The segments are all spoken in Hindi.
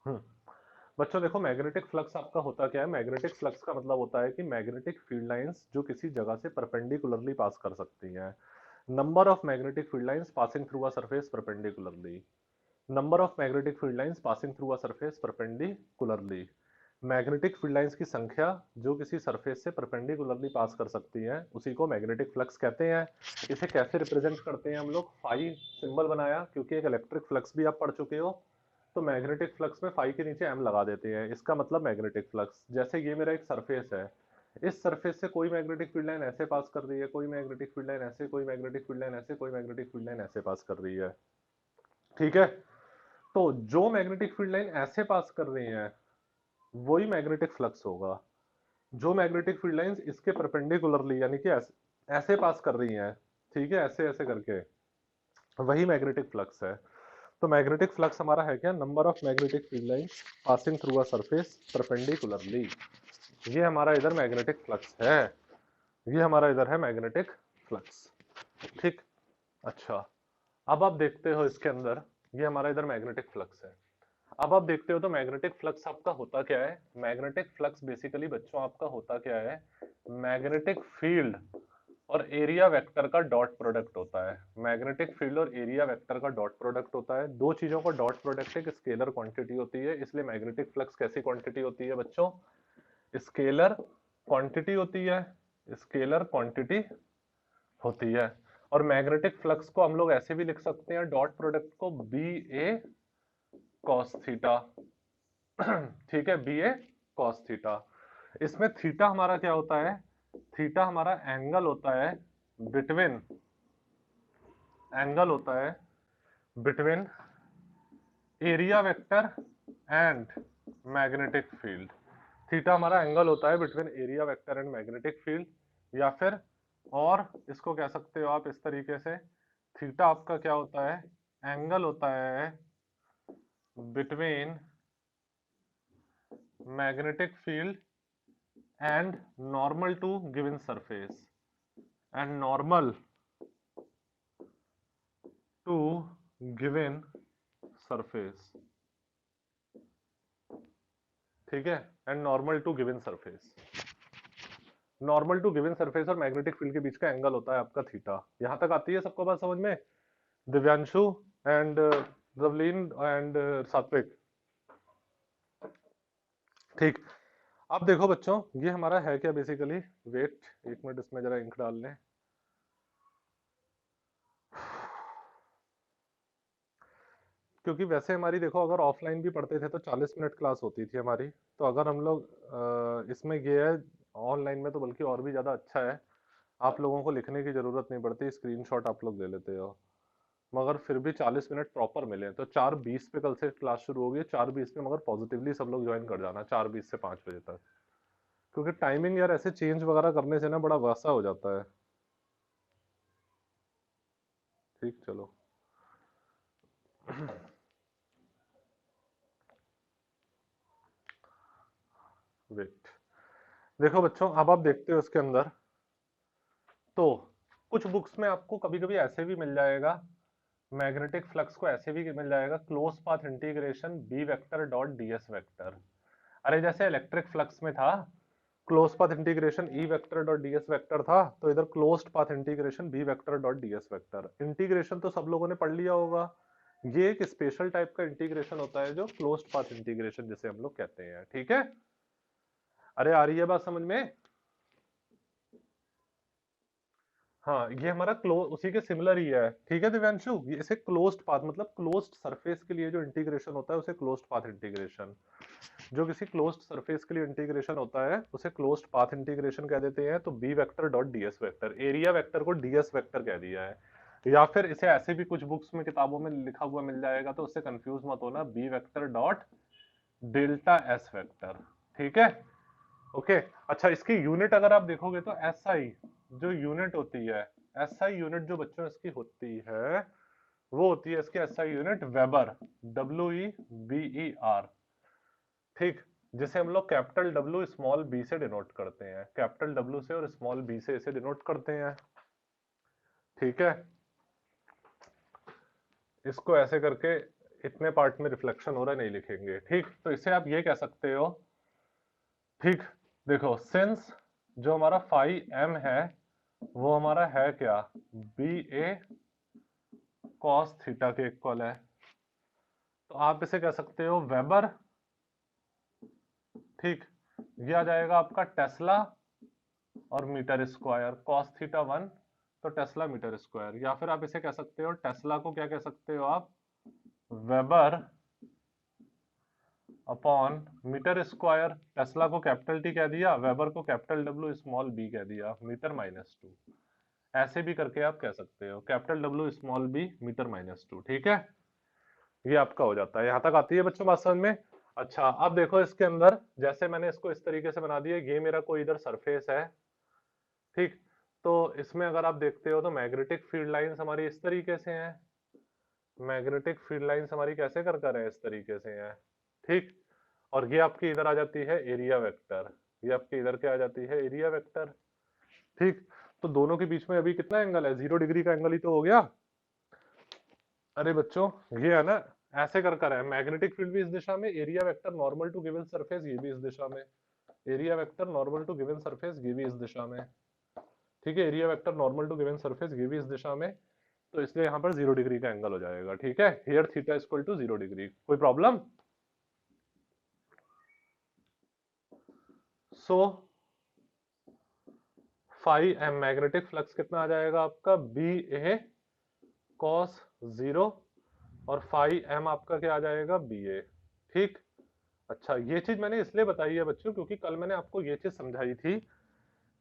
हम्म बच्चों देखो, मैग्नेटिक फ्लक्स आपका होता क्या है। मैग्नेटिक फ्लक्स का मतलब होता है कि मैग्नेटिक फील्ड लाइंस जो किसी जगह से परपेंडिकुलरली पास कर सकती हैं। Number of magnetic field lines passing through a surface perpendicularly. Number of magnetic field lines passing through a surface perpendicularly. Magnetic field lines की संख्या जो किसी सरफेस से परपेंडिकुलरली पास कर सकती हैं, उसी को मैग्नेटिक फ्लक्स कहते हैं। इसे कैसे रिप्रेजेंट करते हैं हम लोग? फाई सिंबल बनाया, क्योंकि एक इलेक्ट्रिक फ्लक्स भी आप पढ़ चुके हो, तो मैग्नेटिक फ्लक्स में फाई के नीचे एम लगा देते हैं। इसका मतलब मैग्नेटिक फ्लक्स। जैसे ये मेरा एक सरफेस है, इस सरफेस से कोई मैग्नेटिक फील्ड लाइन ऐसे पास कर रही है, कोई मैग्नेटिक फील्ड लाइन ऐसे, कोई मैग्नेटिक फील्ड लाइन ऐसे, कोई मैग्नेटिक फील्ड लाइन ऐसे पास कर रही है। ठीक है, तो जो मैग्नेटिक फील्ड लाइन ऐसे पास कर रही है वही मैग्नेटिक फ्लक्स होगा। जो मैग्नेटिक फील्ड लाइंस इसके परपेंडिकुलरली यानी कि ऐसे पास कर रही हैं, ठीक है, ऐसे ऐसे करके, वही मैग्नेटिक फ्लक्स है। तो मैग्नेटिक फ्लक्स हमारा है क्या? Number of magnetic field lines passing through a surface perpendicularly. ये हमारा इधर मैग्नेटिक फ्लक्स है। ये हमारा इधर है मैग्नेटिक फ्लक्स। ठीक। अच्छा, अब आप देखते हो इसके अंदर, ये हमारा इधर मैग्नेटिक फ्लक्स है। अब आप देखते हो तो मैग्नेटिक फ्लक्स आपका होता क्या है? मैग्नेटिक फ्लक्स बेसिकली बच्चों आपका होता क्या है? मैग्नेटिक फील्ड और एरिया वेक्टर का डॉट प्रोडक्ट होता है। मैग्नेटिक फील्ड और एरिया वेक्टर का डॉट प्रोडक्ट होता है। दो चीजों का डॉट प्रोडक्ट एक स्केलर क्वांटिटी होती है, इसलिए मैग्नेटिक फ्लक्स कैसी क्वांटिटी होती है बच्चों? स्केलर क्वांटिटी होती है। स्केलर क्वांटिटी होती है। और मैग्नेटिक फ्लक्स को हम लोग ऐसे भी लिख सकते हैं, डॉट प्रोडक्ट को बी ए कॉस थीटा। ठीक है, बी ए कॉस थीटा। इसमें थीटा हमारा क्या होता है? थीटा हमारा एंगल होता है बिटवीन, एंगल होता है between area vector and magnetic field. Theta हमारा एंगल होता है between area vector and magnetic field. या फिर और इसको कह सकते हो आप इस तरीके से, थीटा आपका क्या होता है? एंगल होता है between magnetic field and normal to given surface and normal to given surface। ठीक है, and normal to given surface. Normal to given surface और मैग्नेटिक फील्ड के बीच का एंगल होता है आपका थीटा। यहां तक आती है सबको बात समझ में? दिव्यांशु एंड रवलीन एंड सात्विक। ठीक। अब देखो बच्चों, ये हमारा है क्या बेसिकली? वेट, एक मिनट इसमें जरा इंक डाल लें। क्योंकि वैसे हमारी देखो, अगर ऑफलाइन भी पढ़ते थे तो 40 मिनट क्लास होती थी हमारी। तो अगर हम लोग इसमें ये है, ऑनलाइन में तो बल्कि और भी ज़्यादा अच्छा है, आप लोगों को लिखने की ज़रूरत नहीं पड़ती, स्क्रीनशॉट आप लोग ले लेते हो। मगर फिर भी 40 मिनट प्रॉपर मिले तो 4:20 पे कल से क्लास शुरू होगी। 4:20 पे मगर पॉजिटिवली सब लोग ज्वाइन कर जाना, 4:20 से 5 बजे तक। क्योंकि टाइमिंग यार ऐसे चेंज वगैरह करने से ना बड़ा वैसा हो जाता है। ठीक, चलो। वेट, देखो बच्चों, अब आप देखते हो इसके अंदर, तो कुछ बुक्स में आपको कभी कभी ऐसे भी मिल जाएगा, मैग्नेटिक फ्लक्स को ऐसे भी मिल जाएगा, close path integration B vector dot DS vector. अरे जैसे इलेक्ट्रिक फ्लक्स में था close path integration E vector dot DS vector था, तो इधर closed path integration B vector dot DS vector. Integration तो सब लोगों ने पढ़ लिया होगा। ये एक स्पेशल टाइप का इंटीग्रेशन होता है जो क्लोज्ड पाथ इंटीग्रेशन जिसे हम लोग कहते हैं। ठीक है, अरे आ रही है बात समझ में? हाँ, ये हमारा क्लोज उसी के सिमिलर ही है। ठीक है दिव्यांशु, ये इसे क्लोज्ड पाथ मतलब क्लोज्ड सरफेस के लिए जो इंटीग्रेशन होता है उसे क्लोज्ड पाथ इंटीग्रेशन। जो किसी क्लोज्ड सरफेस के लिए इंटीग्रेशन होता है उसे क्लोज्ड पाथ इंटीग्रेशन कह देते हैं। तो B vector dot DS vector, area vector को डीएस वेक्टर कह दिया है। या फिर इसे ऐसे भी कुछ बुक्स में किताबों में लिखा हुआ मिल जाएगा, तो उससे कंफ्यूज मत होना, B vector dot delta S vector. ठीक है, ओके। अच्छा, इसकी यूनिट अगर आप देखोगे तो एस आई जो यूनिट होती है, एस आई यूनिट जो बच्चों इसकी होती है, वो होती है इसकी S I unit weber, W E B E R. ठीक, जिसे हम लोग कैपिटल डब्ल्यू स्मॉल बी से डिनोट करते हैं, कैपिटल डब्ल्यू से और स्मॉल बी से इसे डिनोट करते हैं। ठीक है, इसको ऐसे करके इतने पार्ट में रिफ्लेक्शन हो रहा है नहीं लिखेंगे, ठीक। तो इसे आप ये कह सकते हो, ठीक। देखो सिंस जो हमारा फाई एम है वो हमारा है क्या, बी ए कॉस थीटा के इक्वल है, तो आप इसे कह सकते हो वेबर, ठीक। ये आ जाएगा आपका टेस्ला और मीटर स्क्वायर, कॉस थीटा 1 तो टेस्ला मीटर स्क्वायर, या फिर आप इसे कह सकते हो टेस्ला को क्या कह सकते हो आप, weber upon metre square. Tesla को कैपिटल टी कह दिया, वेबर को कैपिटल डब्ल्यू स्मॉल बी कह दिया, मीटर माइनस 2। ऐसे भी करके आप कह सकते हो capital W small B metre minus 2, ठीक है। ये आपका हो जाता है, यहां तक आती है बच्चों बात समझ में। अच्छा अब देखो इसके अंदर जैसे मैंने इसको इस तरीके से बना दिया, ये मेरा कोई इधर सरफेस है, ठीक। तो इसमें अगर आप देखते हो तो मैग्नेटिक फील्ड लाइंस हमारी इस तरीके से हैं, मैग्नेटिक फील्ड लाइंस हमारी कैसे कर कर है, इस तरीके से हैं, ठीक। और ये आपकी इधर आ जाती है एरिया वेक्टर, ये आपकी इधर क्या आ जाती है, एरिया वेक्टर, ठीक। तो दोनों के बीच में अभी कितना एंगल है, 0 डिग्री का एंगल ही तो हो गया। अरे बच्चों ये है ना, ऐसे कर कर है, मैग्नेटिक फील्ड भी इस दिशा में, area vector normal to given surface ये भी इस दिशा में, area vector normal to given surface ये भी इस दिशा में, ठीक है। Area vector normal to given surface ये भी इस दिशा में, तो इसलिए यहाँ पर 0 डिग्री का एंगल हो जाएगा, ठीक है। Here theta equal to 0 degree, कोई problem. So phi M magnetic flux कितना आ जाएगा आपका, बी ए कॉस 0 और फाई एम आपका क्या आ जाएगा, बी ए, ठीक। अच्छा ये चीज मैंने इसलिए बताई है बच्चों क्योंकि कल मैंने आपको ये चीज समझाई थी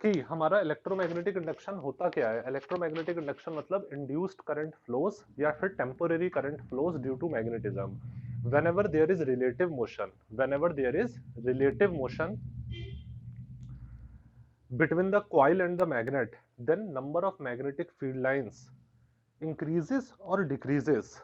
कि हमारा इलेक्ट्रोमैग्नेटिक इंडक्शन होता क्या है। इलेक्ट्रोमैग्नेटिक इंडक्शन मतलब इंड्यूस्ड करंट फ्लोज या फिर temporary current flows due to magnetism whenever there is relative motion, whenever there is relative motion between the coil and the magnet, then number of magnetic field lines increases or decreases.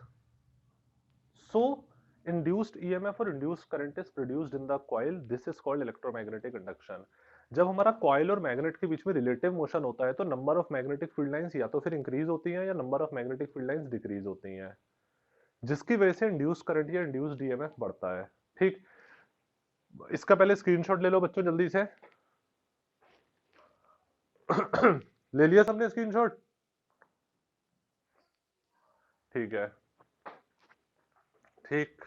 So induced EMF or induced current is produced in the coil. This is called electromagnetic induction. जब हमारा कॉइल और मैग्नेट के बीच में रिलेटिव मोशन होता है तो number of magnetic field lines या तो फिर इंक्रीज होती हैं या number of magnetic field lines decrease होती हैं, जिसकी वजह से इंड्यूस करंट या इंड्यूस्ड ईएमएफ बढ़ता है, ठीक। इसका पहले स्क्रीनशॉट ले लो बच्चों जल्दी से। ले लिया सबने स्क्रीनशॉट, ठीक है, ठीक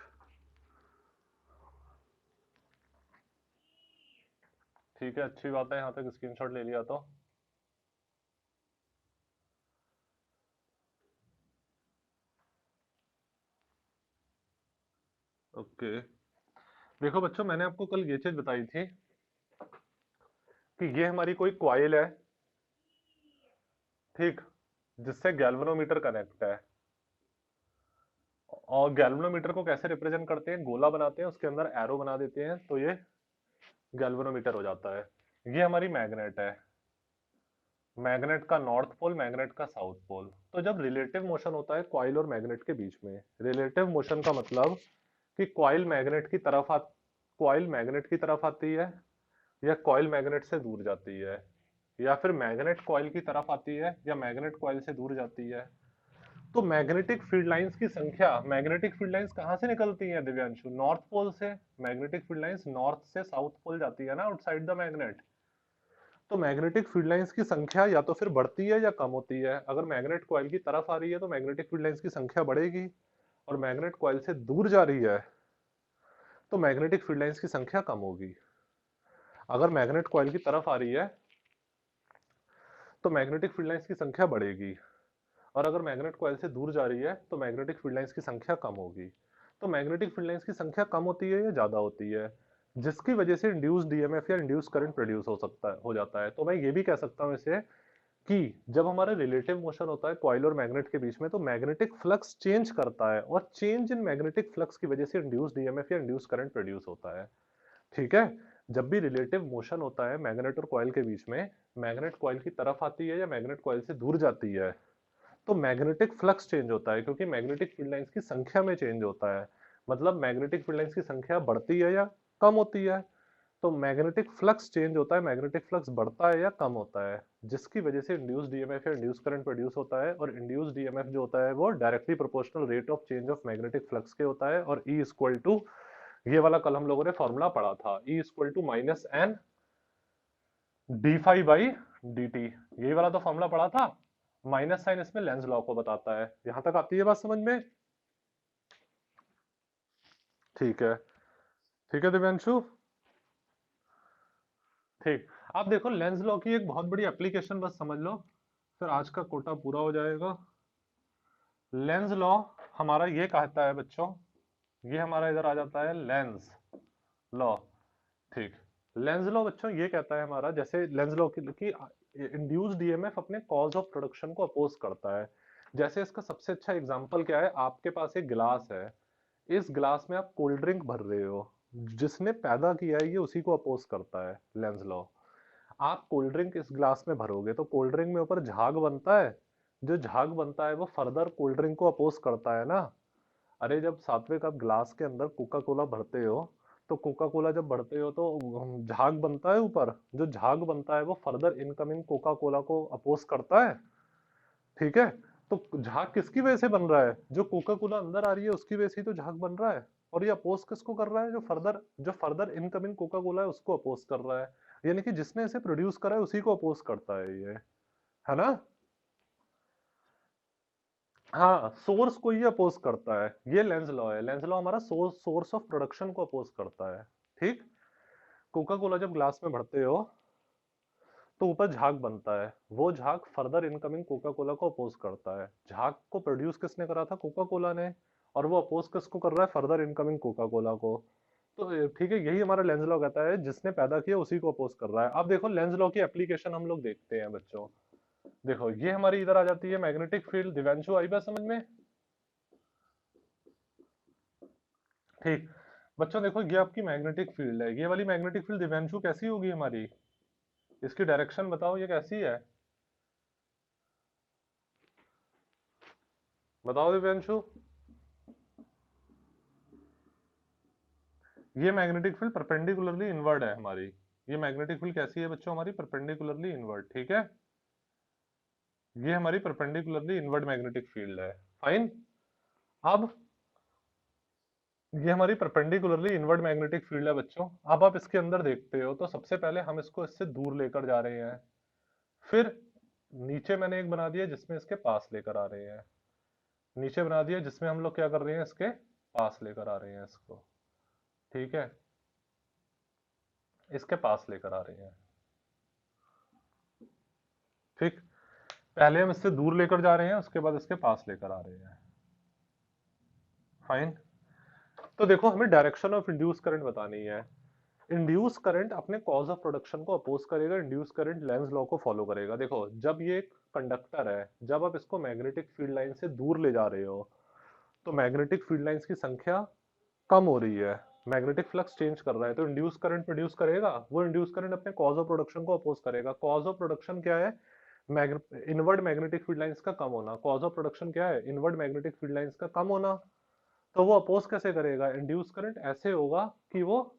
ठीक है, अच्छी बात है, यहाँ तक स्क्रीनशॉट ले लिया तो। ओके देखो बच्चों मैंने आपको कल ये चीज बताई थी कि ये हमारी कोई कॉइल है, ठीक, जिससे गैल्वेनोमीटर कनेक्ट है। और गैल्वेनोमीटर को कैसे रिप्रेजेंट करते हैं, गोला बनाते हैं, उसके अंदर एरो बना देते हैं, तो ये गैल्वेनोमीटर हो जाता है। ये हमारी मैग्नेट है, मैग्नेट का नॉर्थ पोल, मैग्नेट का साउथ पोल। तो जब रिलेटिव मोशन होता है कॉइल और मैग्नेट के बीच में, रिलेटिव मोशन का मतलब कि कॉइल मैग्नेट की तरफ कॉइल मैग्नेट की तरफ आती है या कॉइल मैग्नेट से दूर जाती है, या फिर मैग्नेट कॉइल की तरफ आती है या मैग्नेट कॉइल से दूर जाती है। तो मैग्नेटिक फील्ड लाइंस की संख्या, मैग्नेटिक फील्ड लाइंस कहां से निकलती हैं दिव्यांशु, नॉर्थ पोल से। मैग्नेटिक फील्ड लाइंस नॉर्थ से साउथ पोल जाती है ना, आउटसाइड द मैग्नेट। तो मैग्नेटिक फील्ड लाइंस की संख्या या तो फिर बढ़ती है या कम होती है। अगर मैग्नेट कॉइल की तरफ आ रही है तो मैग्नेटिक फील्ड लाइंस की संख्या बढ़ेगी, और मैग्नेट कॉइल से दूर जा रही है तो मैग्नेटिक फील्ड लाइंस की संख्या कम होगी। अगर मैग्नेट कॉइल की तरफ आ रही है तो मैग्नेटिक फील्ड लाइंस की संख्या बढ़ेगी, और अगर मैग्नेट कॉइल से दूर जा रही है तो मैग्नेटिक फील्ड लाइंस की संख्या कम होगी। तो मैग्नेटिक फील्ड लाइंस की संख्या कम होती है या ज्यादा होती है, जिसकी वजह से इंड्यूस्ड ईएमएफ या इंड्यूस्ड करंट प्रोड्यूस हो जाता है। तो मैं ये भी कह सकता हूं इसे कि जब हमारा रिलेटिव मोशन होता है कॉइल और मैग्नेट के बीच में तो मैग्नेटिक फ्लक्स चेंज करता है, और चेंज इन मैग्नेटिक फ्लक्स की वजह से इंड्यूस्ड ईएमएफ या इंड्यूस्ड करंट प्रोड्यूस होता है, ठीक है। जब भी रिलेटिव मोशन होता है मैग्नेट और कॉइल के बीच में, मैग्नेट कॉइल की तरफ आती है या मैग्नेट कॉइल से दूर जाती है, तो मैग्नेटिक फ्लक्स चेंज होता है, क्योंकि मैग्नेटिक फील्ड लाइंस की संख्या में चेंज होता है। मतलब मैग्नेटिक फील्ड लाइंस की संख्या बढ़ती है या कम होती है। तो मैग्नेटिक फ्लक्स चेंज होता है, मैग्नेटिक फ्लक्स बढ़ता है या कम होता है, जिसकी वजह से इंड्यूस्ड ईएमएफ या इंड्यूस करंट प्रोड्यूस होता है। और इंड्यूस्ड ईएमएफ जो होता है वो directly proportional rate of change of magnetic flux के होता है। और E इक्वल टू, ये वाला कल हम लोगों ने फॉर्मूला पढ़ा था, E equal to minus N D phi by D T, यही वाला तो फॉर्मूला पढ़ा था। माइनस साइन इसमें लेंज लॉ को बताता है। यहां तक आती है बात समझ में? ठीक है, ठीक है दिव्यांशु, ठीक। आप देखो लेंस लॉ की एक बहुत बड़ी एप्लीकेशन बस समझ लो, फिर आज का कोटा पूरा हो जाएगा। लेंस लॉ हमारा ये कहता है बच्चों, ये हमारा इधर आ जाता है लेंस लॉ, ठीक। लेंस लॉ बच्चों ये कहता है हमारा, जैसे लेंस लॉ की इंड्यूस्ड ईएमएफ अपने कॉज ऑफ प्रोडक्शन को अपोज करता है। जैसे इसका सबसे अच्छा एग्जांपल क्या है, आपके पास एक गिलास है, इस गिलास में आप कोल्ड ड्रिंक भर रहे हो, जिसने पैदा किया है ये उसी को अपोज करता है लेंस लॉ। आप कोल्ड ड्रिंक इस ग्लास में भरोगे तो कोल्ड ड्रिंक में ऊपर झाग बनता है, जो झाग बनता है वो फर्दर कोल्ड ड्रिंक को अपोज करता है ना। अरे जब सात्विक आप ग्लास के अंदर कोका कोला भरते हो, तो कोका कोला जब भरते हो तो झाग बनता है ऊपर, जो झाग बनता है वो फर्दर इनकमिंग कोका कोला को अपोज करता है, ठीक है। तो झाग किसकी वजह से बन रहा है, जो कोका कोला अंदर आ रही है उसकी वजह से ही तो झाग बन रहा है। और ये अपोज किसको कर रहा है, जो फर्दर इनकमिंग कोका कोला है उसको अपोज कर रहा है। यानी कि जिसने इसे प्रोड्यूस करा है उसी को अपोज करता है ये, है ना। हाँ, सोर्स को ये अपोज करता है, ये लेंस लॉ है। लेंस लॉ हमारा सोर्स ऑफ प्रोडक्शन को अपोज करता है, ठीक। कोका कोला जब ग्लास में भरते हो तो ऊपर झाग बनता है, वो झाग फर्दर इनकमिंग कोका कोला को अपोज करता है। झाग को प्रोड्यूस किसने करा था, कोका कोला ने, और वो अपोज किसको कर रहा है, फर्दर इनकमिंग कोका कोला को। तो ठीक है, यही हमारा लेंस लॉ कहता है, जिसने पैदा किया उसी को अपोज कर रहा है। अब देखो लेंस लॉ की एप्लीकेशन हम लोग देखते हैं बच्चों। देखो ये हमारी इधर आ जाती है मैग्नेटिक फील्ड, दिव्यांशु आई बात समझ में? ठीक। बच्चों देखो ये आपकी मैग्नेटिक फील्ड है, ये वाली मैग्नेटिक फील्ड दिव्यांशु कैसी होगी हमारी, इसकी डायरेक्शन बताओ ये कैसी है, बताओ दिव्यांशु। ये मैग्नेटिक फील्ड परपेंडिकुलरली इनवर्ड है हमारी, ये मैग्नेटिक फील्ड कैसी है बच्चों हमारी, परपेंडिकुलरली इनवर्ड, ठीक है। ये हमारी परपेंडिकुलरली इनवर्ड मैग्नेटिक फील्ड है, फाइन। अब ये हमारी परपेंडिकुलरली इनवर्ड मैग्नेटिक फील्ड है बच्चों। अब आप इसके अंदर देखते हो तो सबसे पहले हम इसको इससे दूर लेकर जा रहे हैं, फिर नीचे मैंने एक बना दिया जिसमें इसके पास लेकर आ रहे हैं, नीचे बना दिया जिसमें हम लोग क्या कर रहे हैं, इसके पास लेकर आ रहे हैं इसको, ठीक है, इसके पास लेकर आ रहे हैं, ठीक। पहले हम इससे दूर लेकर जा रहे हैं, उसके बाद इसके पास लेकर आ रहे हैं, फाइन। तो देखो हमें डायरेक्शन ऑफ इंड्यूस करंट बतानी है। इंड्यूस करंट अपने कॉज ऑफ प्रोडक्शन को अपोज करेगा, इंड्यूस करंट लेंस लॉ को फॉलो करेगा। देखो जब ये एक कंडक्टर है, जब आप इसको मैग्नेटिक फील्ड लाइन से दूर ले जा रहे हो तो मैग्नेटिक फील्ड लाइंस की संख्या कम हो रही है, मैग्नेटिक फ्लक्स चेंज कर रहा है, तो इंड्यूस करंट प्रोड्यूस करेगा, वो इंड्यूस करंट अपने कॉज ऑफ प्रोडक्शन को अपोज करेगा। कॉज ऑफ प्रोडक्शन क्या है, इनवर्ड मैग्नेटिक फील्ड लाइंस का कम होना। कॉज ऑफ प्रोडक्शन क्या है, इनवर्ड मैग्नेटिक फील्ड लाइंस का कम होना। तो वो अपोज कैसे करेगा, इंड्यूस करंट ऐसे होगा कि वो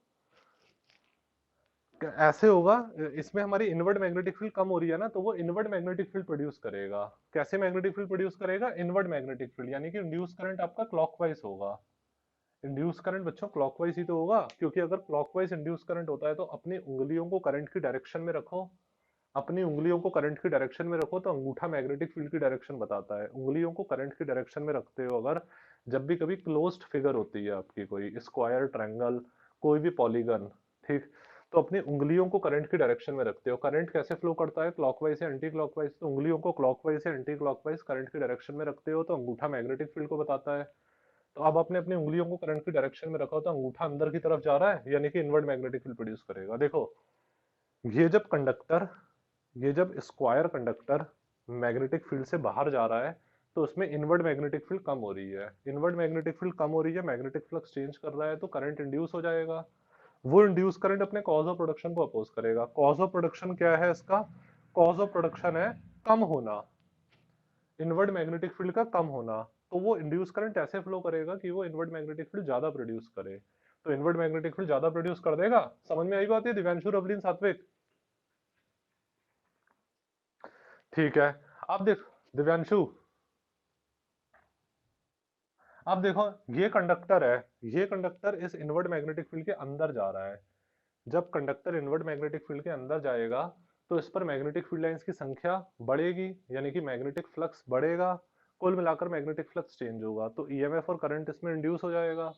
ऐसे होगा, इसमें हमारी इनवर्ड मैग्नेटिक फील्ड कम हो रही है ना, तो वो इनवर्ड मैग्नेटिक फील्ड प्रोड्यूस करेगा। कैसे मैग्नेटिक फील्ड प्रोड्यूस करेगा, इनवर्ड मैग्नेटिक फील्ड, यानी कि इंड्यूस करंट आपका क्लॉकवाइज होगा। इंड्यूस करंट बच्चों क्लॉकवाइज ही तो होगा, क्योंकि अगर क्लॉकवाइज इंड्यूस करंट होता है तो अपनी उंगलियों को करंट की डायरेक्शन में रखो, अपनी उंगलियों को करंट की डायरेक्शन में रखो तो अंगूठा मैग्नेटिक फील्ड की डायरेक्शन बताता है। उंगलियों को करंट की डायरेक्शन में रखते हो अगर, जब भी कभी क्लोज्ड फिगर होती है आपकी, कोई स्क्वायर, ट्रायंगल, कोई भी पॉलीगन, ठीक, तो अपनी उंगलियों को करंट की डायरेक्शन में रखते हो। करंट कैसे फ्लो करता है, क्लॉकवाइज से एंटी क्लॉकवाइज, तो उंगलियों को क्लॉकवाइज से एंटी क्लॉकवाइज करंट की डायरेक्शन में रखते हो तो अंगूठा मैग्नेटिक फील्ड को बताता है। तो अब आपने अपनी उंगलियों को करंट की डायरेक्शन में रखा हो तो अंगूठा अंदर की तरफ जा रहा है, यानी कि इनवर्ड मैग्नेटिक फील्ड प्रोड्यूस करेगा। देखो ये जब कंडक्टर, ये जब स्क्वायर कंडक्टर मैग्नेटिक फील्ड से बाहर जा रहा है तो उसमें इनवर्ड मैग्नेटिक फील्ड कम हो रही है, इनवर्ड मैग्नेटिक फील्ड कम हो रही है, मैग्नेटिक फ्लक्स चेंज कर रहा है तो करंट इंड्यूस हो जाएगा। वो इंड्यूस करंट अपने कॉज ऑफ प्रोडक्शन को अपोज करेगा। कॉज ऑफ प्रोडक्शन क्या है इसका, कॉज ऑफ प्रोडक्शन है कम होना, इनवर्ड मैग्नेटिक फील्ड का कम होना। तो वो इंड्यूस करंट ऐसे फ्लो करेगा कि वो इनवर्ड मैग्नेटिक फील्ड ज्यादा प्रोड्यूस करे। तो इनवर्ड मैग्नेटिक फील्ड ज्यादा प्रोड्यूस कर देगा। समझ में आई बात है दिव्यांशु, रवलीन, सात्विक? ठीक है। अब देख दिव्यांशु, अब देखो ये कंडक्टर है, ये कंडक्टर इस इनवर्ड मैग्नेटिक फील्ड के अंदर जा रहा है। जब कंडक्टर इनवर्ड मैग्नेटिक फील्ड के अंदर जाएगा तो इस पर मैग्नेटिक फील्ड लाइंस की संख्या बढ़ेगी, यानी कि मैग्नेटिक फ्लक्स बढ़ेगा। कुल मिलाकर मैग्नेटिक फ्लक्स चेंज होगा, तो ईएमएफ और करंट इसमें इंड्यूस हो जाएगा।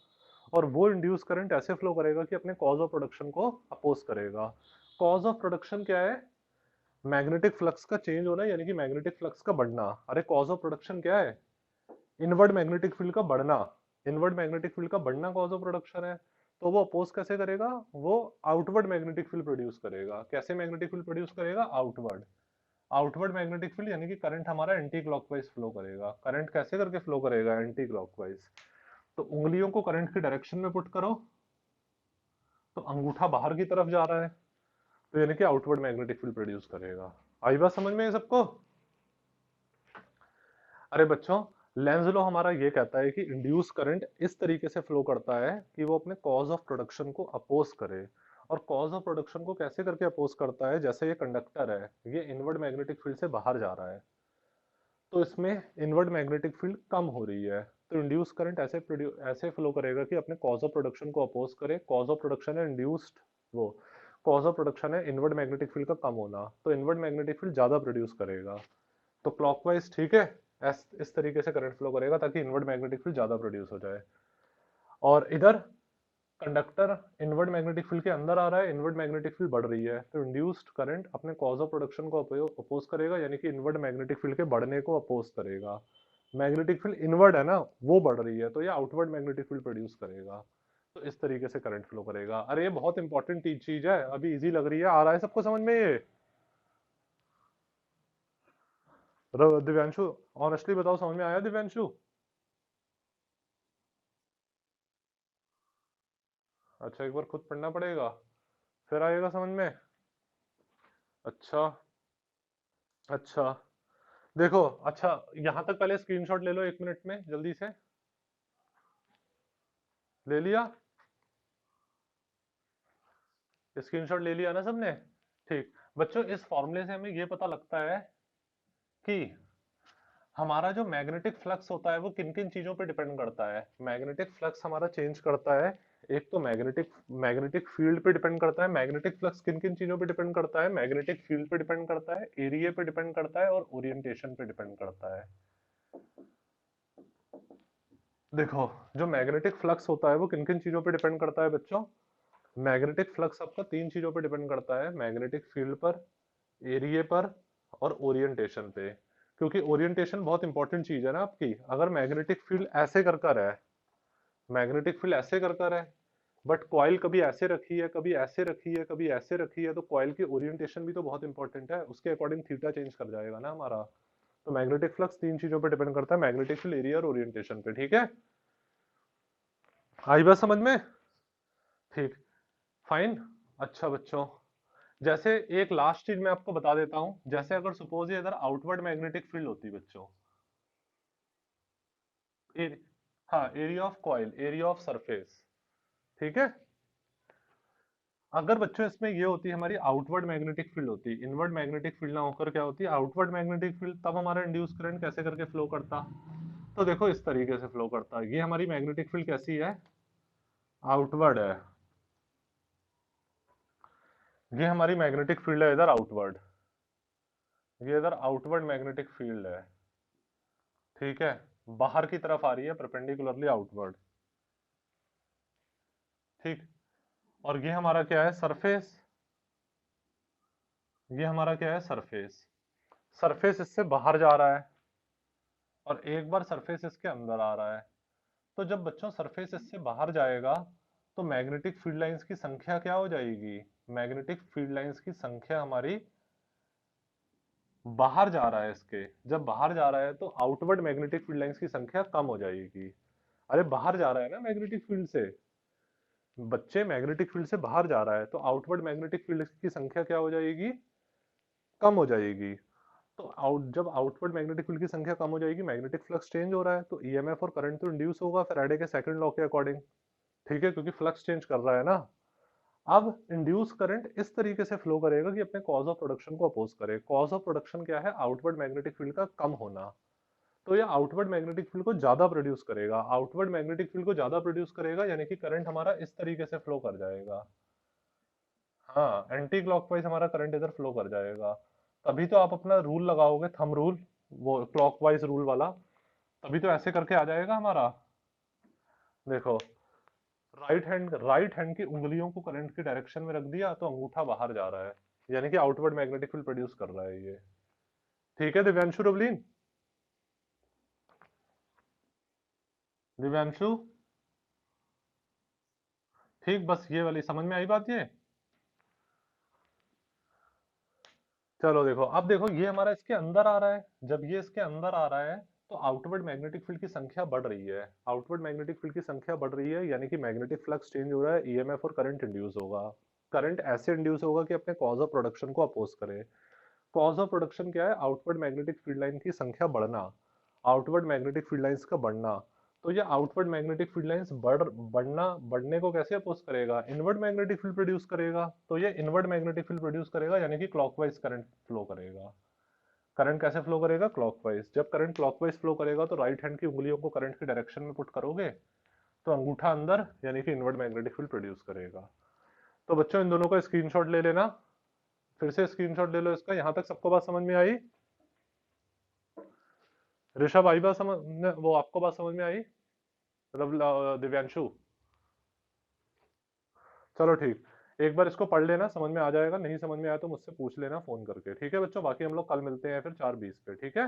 और वो इंड्यूस करंट ऐसे फ्लो करेगा कि अपने कॉज ऑफ प्रोडक्शन को अपोज करेगा। कॉज ऑफ प्रोडक्शन क्या है? मैग्नेटिक फ्लक्स का चेंज होना, यानी कि मैग्नेटिक फ्लक्स का बढ़ना। अरे कॉज ऑफ प्रोडक्शन क्या है? इनवर्ड मैग्नेटिक फील्ड का बढ़ना। इनवर्ड मैग्नेटिक फील्ड का बढ़ना कॉज ऑफ प्रोडक्शन है। तो वो अपोज कैसे करेगा? वो आउटवर्ड मैग्नेटिक फील्ड प्रोड्यूस करेगा। कैसे मैग्नेटिक फील्ड प्रोड्यूस करेगा? आउटवर्ड। आउटवर्ड मैग्नेटिक फील्ड यानी कि करंट हमारा एंटी क्लॉकवाइज फ्लो करेगा। करंट कैसे करके फ्लो करेगा? Anti clockwise. तो उंगलियों को करंट की डायरेक्शन में पुट करो, तो अंगूठा बाहर की तरफ जा रहा है, तो यानी कि आउटवर्ड मैग्नेटिक फील्ड प्रोड्यूस करेगा। आई बात समझ में है सबको? अरे बच्चों, लेंज लॉ हमारा ये कहता है कि इंड्यूस करंट इस तरीके से फ्लो करता है कि वो अपने कॉज ऑफ प्रोडक्शन को अपोज करे। और कॉज ऑफ प्रोडक्शन को कैसे करके अपोज करता है? जैसे ये कंडक्टर है, ये इनवर्ड मैग्नेटिक फील्ड से बाहर जा रहा है, तो इसमें इनवर्ड मैग्नेटिक फील्ड कम हो रही है, तो इंड्यूस करंट ऐसे फ्लो करेगा कि अपने कॉज ऑफ प्रोडक्शन को अपोज करे। कॉज ऑफ प्रोडक्शन है इंड्यूस्ड, वो कॉज ऑफ प्रोडक्शन है इनवर्ड मैग्नेटिक फील्ड का कम होना, तो इनवर्ड मैग्नेटिक फील्ड ज्यादा प्रोड्यूस करेगा। तो क्लॉकवाइज, ठीक है, इस तरीके से करंट फ्लो करेगा ताकि इनवर्ड मैग्नेटिक फील्ड ज्यादा प्रोड्यूस हो जाए। और इधर कंडक्टर इनवर्ड मैग्नेटिक फील्ड के अंदर आ रहा है, इनवर्ड मैग्नेटिक फील्ड बढ़ रही है, तो इंड्यूस्ड करंट अपने कॉज ऑफ प्रोडक्शन को अपोज करेगा, यानी कि इनवर्ड मैग्नेटिक फील्ड के बढ़ने को अपोज करेगा। मैग्नेटिक फील्ड इनवर्ड है ना, वो बढ़ रही है, तो ये आउटवर्ड मैग्नेटिक फील्ड प्रोड्यूस करेगा। तो इस तरीके से करंट फ्लो करेगा। अरे ये बहुत इंपॉर्टेंट चीज है, अभी इजी लग रही है, आ रहा है सबको समझ में ये? दिव्यांशु, ऑनेस्टली बताओ, समझ में आया दिव्यांशु? अच्छा, एक बार खुद पढ़ना पड़ेगा, फिर आएगा समझ में। अच्छा। अच्छा, देखो, अच्छा, यहां तक पहले स्क्रीनशॉट ले लो 1 मिनट में जल्दी से। ले लिया? स्क्रीनशॉट ले लिया ना सबने? ठीक। बच्चों, इस फॉर्मूले से हमें ये पता लगता है कि हमारा जो मैग्नेटिक फ्लक्स होता है वो किन किन चीजों पे डिपेंड करता है। मैग्नेटिक फ्लक्स हमारा चेंज करता है, एक तो मैग्नेटिक मैग्नेटिक फील्ड पे डिपेंड करता है। मैग्नेटिक फ्लक्स किन किन चीजों पे डिपेंड करता है? मैग्नेटिक फील्ड पे डिपेंड करता है, एरिया पे डिपेंड करता है, और ओरिएंटेशन पे डिपेंड करता है। देखो, जो मैग्नेटिक फ्लक्स होता है वो किन किन चीजों पे डिपेंड करता है बच्चों? मैग्नेटिक फ्लक्स आपका 3 चीजों पे डिपेंड करता है, मैग्नेटिक फील्ड पर, एरिया पर, और ओरिएंटेशन पे। क्योंकि ओरिएंटेशन बहुत इंपॉर्टेंट चीज है ना आपकी। अगर मैग्नेटिक फील्ड ऐसे कर कर है, मैग्नेटिक फील्ड ऐसे कर कर है, बट कॉइल कभी ऐसे रखी है, कभी ऐसे रखी है, कभी ऐसे रखी है, तो कॉइल की ओरिएंटेशन भी तो बहुत इंपॉर्टेंट है, उसके अकॉर्डिंग थीटा चेंज कर जाएगा ना हमारा। तो मैग्नेटिक फ्लक्स 3 चीजों पे डिपेंड करता है, मैग्नेटिक फील्ड, एरिया और ओरिएंटेशन पे। ठीक है, आई बात समझ में? ठीक, फाइन। अच्छा बच्चों, जैसे एक लास्ट चीज मैं आपको बता देता हूं, जैसे अगर सपोज ये इधर आउटवर्ड मैग्नेटिक फील्ड होती बच्चों, हाँ, area of coil, area of surface, ठीक है। अगर बच्चों इसमें ये होती है हमारी आउटवर्ड मैग्नेटिक फील्ड होती, इनवर्ड मैग्नेटिक फील्ड ना होकर क्या होती है आउटवर्ड मैग्नेटिक फील्ड, तब हमारा इंड्यूस करंट कैसे करके फ्लो करता? तो देखो इस तरीके से फ्लो करता है। ये हमारी मैग्नेटिक फील्ड कैसी है? आउटवर्ड है। ये हमारी मैग्नेटिक फील्ड है इधर आउटवर्ड, ये इधर आउटवर्ड मैग्नेटिक फील्ड है, ठीक है। बाहर की तरफ आ रही है परपेंडिकुलरली आउटवर्ड, ठीक। और ये हमारा क्या है? सरफेस। ये हमारा क्या है? सरफेस। सरफेस इससे बाहर जा रहा है, और एक बार सरफेस इसके अंदर आ रहा है। तो जब बच्चों सरफेस इससे बाहर जाएगा, तो मैग्नेटिक फील्ड लाइंस की संख्या क्या हो जाएगी? मैग्नेटिक फील्ड लाइंस की संख्या हमारी, बाहर जा रहा है इसके, जब बाहर जा रहा है तो आउटवर्ड मैग्नेटिक फील्ड लाइंस की संख्या कम हो जाएगी। अरे बाहर जा रहा है ना मैग्नेटिक फील्ड से, बच्चे मैग्नेटिक फील्ड से बाहर जा रहा है, तो आउटवर्ड मैग्नेटिक फील्ड की संख्या क्या हो जाएगी? कम हो जाएगी। तो जब आउटवर्ड मैग्नेटिक फील्ड की संख्या कम हो जाएगी, मैग्नेटिक फ्लक्स चेंज हो रहा है, तो ईएमएफ और करंट तो इंड्यूस होगा फैराडे के सेकंड लॉ के अकॉर्डिंग, ठीक है, क्योंकि फ्लक्स चेंज कर रहा है ना। अब इंड्यूस करंट इस तरीके से फ्लो करेगा कि अपने कॉज ऑफ प्रोडक्शन को अपोज करे। कॉज ऑफ प्रोडक्शन क्या है? आउटवर्ड मैग्नेटिक फील्ड का कम होना। तो ये आउटवर्ड मैग्नेटिक फील्ड को ज्यादा प्रोड्यूस करेगा। आउटवर्ड मैग्नेटिक फील्ड को ज्यादा प्रोड्यूस करेगा यानी कि करंट हमारा इस तरीके से फ्लो कर जाएगा। हाँ, एंटी क्लॉकवाइज हमारा करंट इधर फ्लो कर जाएगा। तभी तो आप अपना रूल लगाओगे, थंब रूल, वो क्लॉकवाइज रूल वाला, तभी तो ऐसे करके आ जाएगा हमारा। देखो, राइट हैंड की उंगलियों को करंट की डायरेक्शन में रख दिया तो अंगूठा बाहर जा रहा है, यानी कि आउटवर्ड मैग्नेटिक फील्ड प्रोड्यूस कर रहा है ये। ठीक है दिव्यांशु, रवलीन, दिव्यांशु, ठीक, बस ये वाली समझ में आई बात ये। चलो देखो, अब देखो ये हमारा इसके अंदर आ रहा है। जब ये इसके अंदर आ रहा है तो आउटवर्ड मैग्नेटिक फील्ड की संख्या बढ़ रही है। आउटवर्ड मैग्नेटिक फील्ड की संख्या बढ़ रही है यानी कि मैग्नेटिक फ्लक्स चेंज हो रहा है, ईएमएफ और करंट इंड्यूस होगा। करंट ऐसे इंड्यूस होगा कि अपने कॉज ऑफ प्रोडक्शन को अपोज करे। कॉज ऑफ प्रोडक्शन क्या है? आउटवर्ड मैग्नेटिक फील्ड लाइन की संख्या बढ़ना, आउटवर्ड मैग्नेटिक फील्ड लाइंस का बढ़ना। तो ये आउटवर्ड मैग्नेटिक फील्ड लाइंस बढ़ने को कैसे अपोज करेगा? इनवर्ड मैग्नेटिक फील्ड प्रोड्यूस करेगा। तो ये इनवर्ड मैग्नेटिक फील्ड प्रोड्यूस करेगा यानी कि क्लॉकवाइज करंट फ्लो करेगा। करंट कैसे फ्लो करेगा? क्लॉकवाइज। जब करंट क्लॉकवाइज फ्लो करेगा तो राइट हैंड की उंगलियों को करंट की डायरेक्शन में पुट करोगे तो अंगूठा अंदर यानी कि इनवर्ड मैग्नेटिक फील्ड प्रोड्यूस करेगा। तो बच्चों इन दोनों का स्क्रीनशॉट ले लेना, फिर से स्क्रीनशॉट ले लो इसका। यहां तक सबको बात समझ में आई? ऋषभ, आई बात समझ, वो आपको बात समझ में आई? दिव्यांशु, चलो ठीक। एक बार इसको पढ़ लेना, समझ में आ जाएगा। नहीं समझ में आया तो मुझसे पूछ लेना फोन करके, ठीक है बच्चों? बाकी हम लोग कल मिलते हैं फिर 4:20 पे, ठीक है?